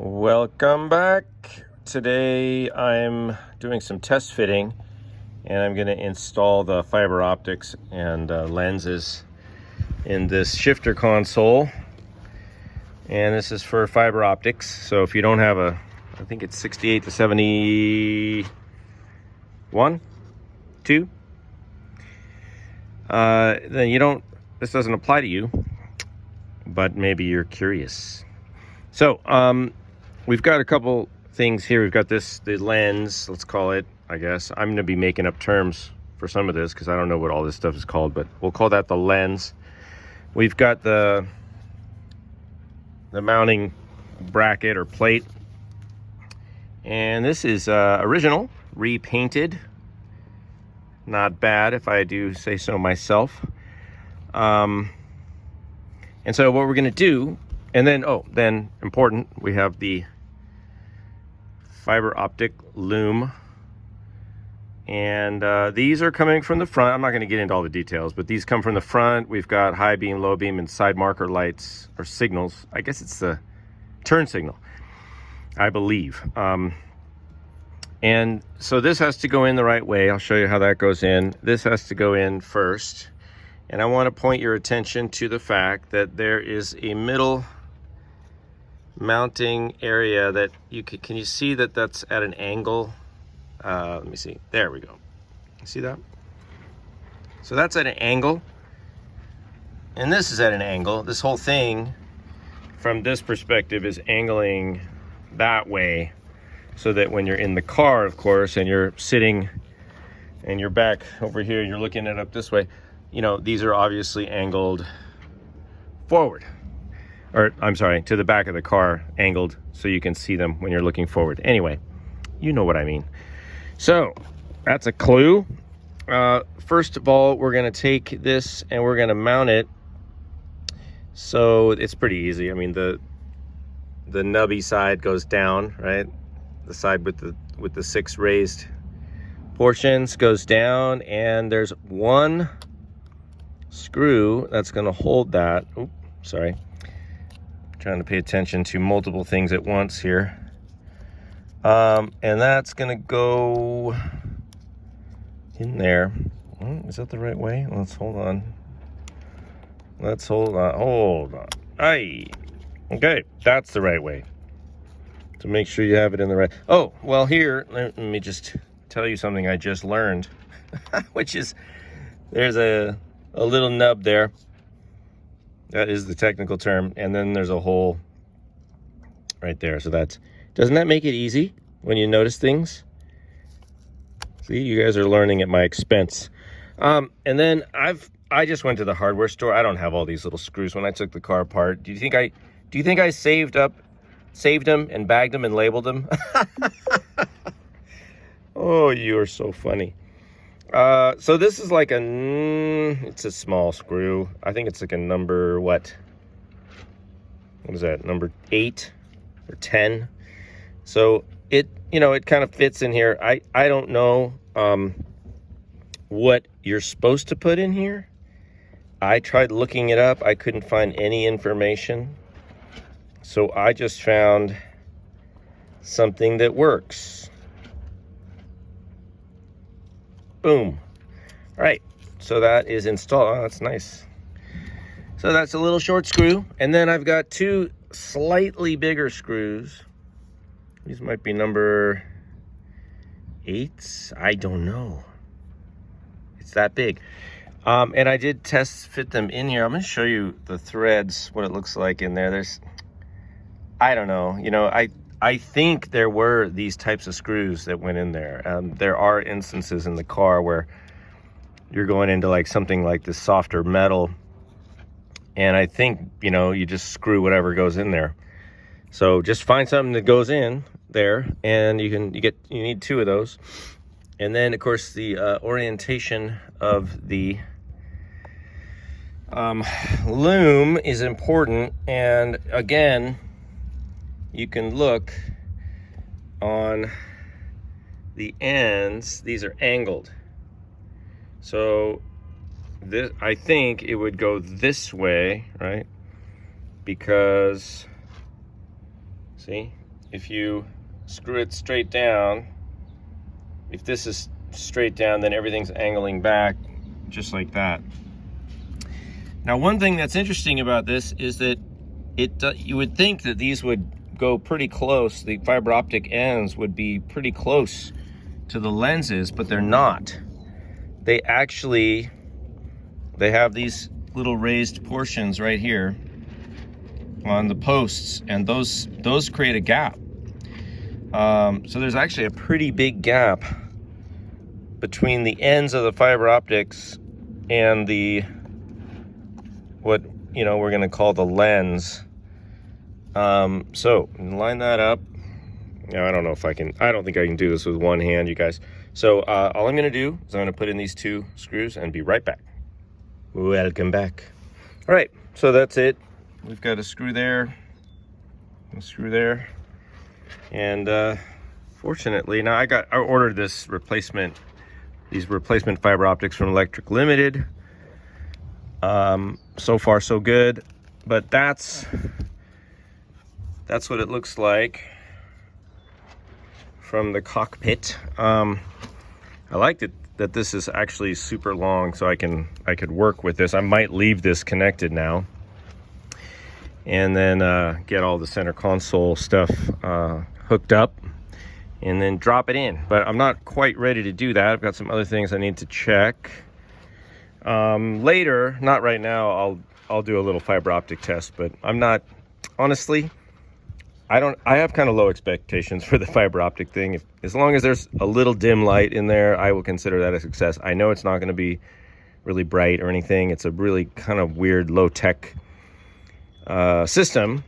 Welcome back. Today I'm doing some test fitting and I'm going to install the fiber optics and lenses in this shifter console. And this is for fiber optics. So if you don't have I think it's 68 to 71, 2, then this doesn't apply to you, but maybe you're curious. So, we've got a couple things here. We've got the lens, let's call it, I guess. I'm going to be making up terms for some of this because I don't know what all this stuff is called, but we'll call that the lens. We've got the mounting bracket or plate. And this is original, repainted. Not bad if I do say so myself. And so what we're going to do, and then important, we have the fiber optic loom. And these are coming from the front. I'm not going to get into all the details, but these come from the front. We've got high beam, low beam, and side marker lights or signals. I guess it's the turn signal, I believe. And so this has to go in the right way. I'll show you how that goes in. This has to go in first. And I want to point your attention to the fact that there is a middle mounting area that can you see that that's at an angle? Let me see. There we go. You see that? So that's at an angle. And this is at an angle. This whole thing from this perspective is angling that way so that when you're in the car, of course, and you're sitting and you're back over here, you're looking it up this way, these are obviously angled forward. Or, I'm sorry, to the back of the car, angled so you can see them when you're looking forward. Anyway, you know what I mean. So, that's a clue. First of all, we're going to take this and we're going to mount it. So, it's pretty easy. I mean, the nubby side goes down, right? The side with the 6 raised portions goes down, and there's one screw that's going to hold that. Oops, sorry. Trying to pay attention to multiple things at once here. And that's going to go in there. Is that the right way? Hold on. Hold on. Aye. Okay, that's the right way. To make sure you have it in the right. Oh, well, here, let me just tell you something I just learned, which is there's a little nub there. That is the technical term. And then there's a hole right there. So doesn't that make it easy when you notice things? See, you guys are learning at my expense. And then I just went to the hardware store. I don't have all these little screws when I took the car apart. Do you think I saved them and bagged them and labeled them? Oh, you are so funny. So this is like it's a small screw. I think it's like a number, what is that? Number 8 or 10. So it kind of fits in here. I don't know what you're supposed to put in here. I tried looking it up. I couldn't find any information. So I just found something that works. Boom. All right, so that is installed. Oh, that's nice. So that's a little short screw. And then I've got 2 slightly bigger screws. These might be number 8. I don't know. It's that big. And I did test fit them in here. I'm going to show you the threads, what it looks like in there. I don't know. I think there were these types of screws that went in there. There are instances in the car where you're going into like something like this softer metal, and I think you just screw whatever goes in there. So just find something that goes in there, and you need 2 of those. And then of course the orientation of the loom is important. And again, you can look on the ends. These are angled. So this, I think it would go this way, right? Because, see, if you screw it straight down, if this is straight down, then everything's angling back just like that. Now, one thing that's interesting about this is that you would think that these would go pretty close, the fiber optic ends would be pretty close to the lenses, but they're not. They have these little raised portions right here on the posts, and those create a gap. So there's actually a pretty big gap between the ends of the fiber optics and what we're going to call the lens. So line that up. I don't know if I can. I don't think I can do this with one hand, you guys. So all I'm going to do is I'm going to put in these 2 screws and be right back. Welcome back. All right, so that's it. We've got a screw there, and fortunately, now I ordered these replacement fiber optics from Electric Limited. So far so good, but that's what it looks like from the cockpit. I liked it that this is actually super long, so I could work with this. I might leave this connected now, and then get all the center console stuff hooked up, and then drop it in. But I'm not quite ready to do that. I've got some other things I need to check. Later, not right now, I'll do a little fiber optic test, but I'm not, honestly, I have kind of low expectations for the fiber optic thing. As long as there's a little dim light in there, I will consider that a success. I know it's not going to be really bright or anything. It's a really kind of weird, low-tech system,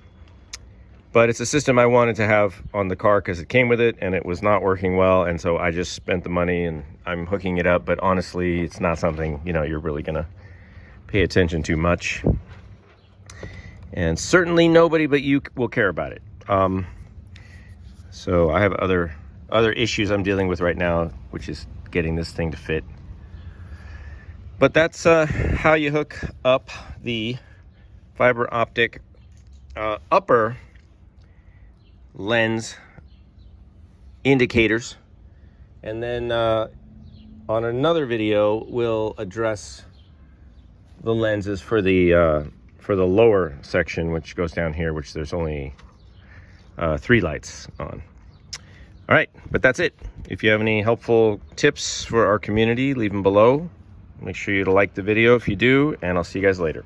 but it's a system I wanted to have on the car because it came with it, and it was not working well, and so I just spent the money and I'm hooking it up. But honestly, it's not something you're really going to pay attention to much, and certainly nobody but you will care about it. So I have other issues I'm dealing with right now, which is getting this thing to fit. But that's how you hook up the fiber optic upper lens indicators. And then on another video, we'll address the lenses for the lower section, which goes down here, which there's only 3 lights on. All right, but that's it. If you have any helpful tips for our community, leave them below. Make sure you like the video if you do, and I'll see you guys later.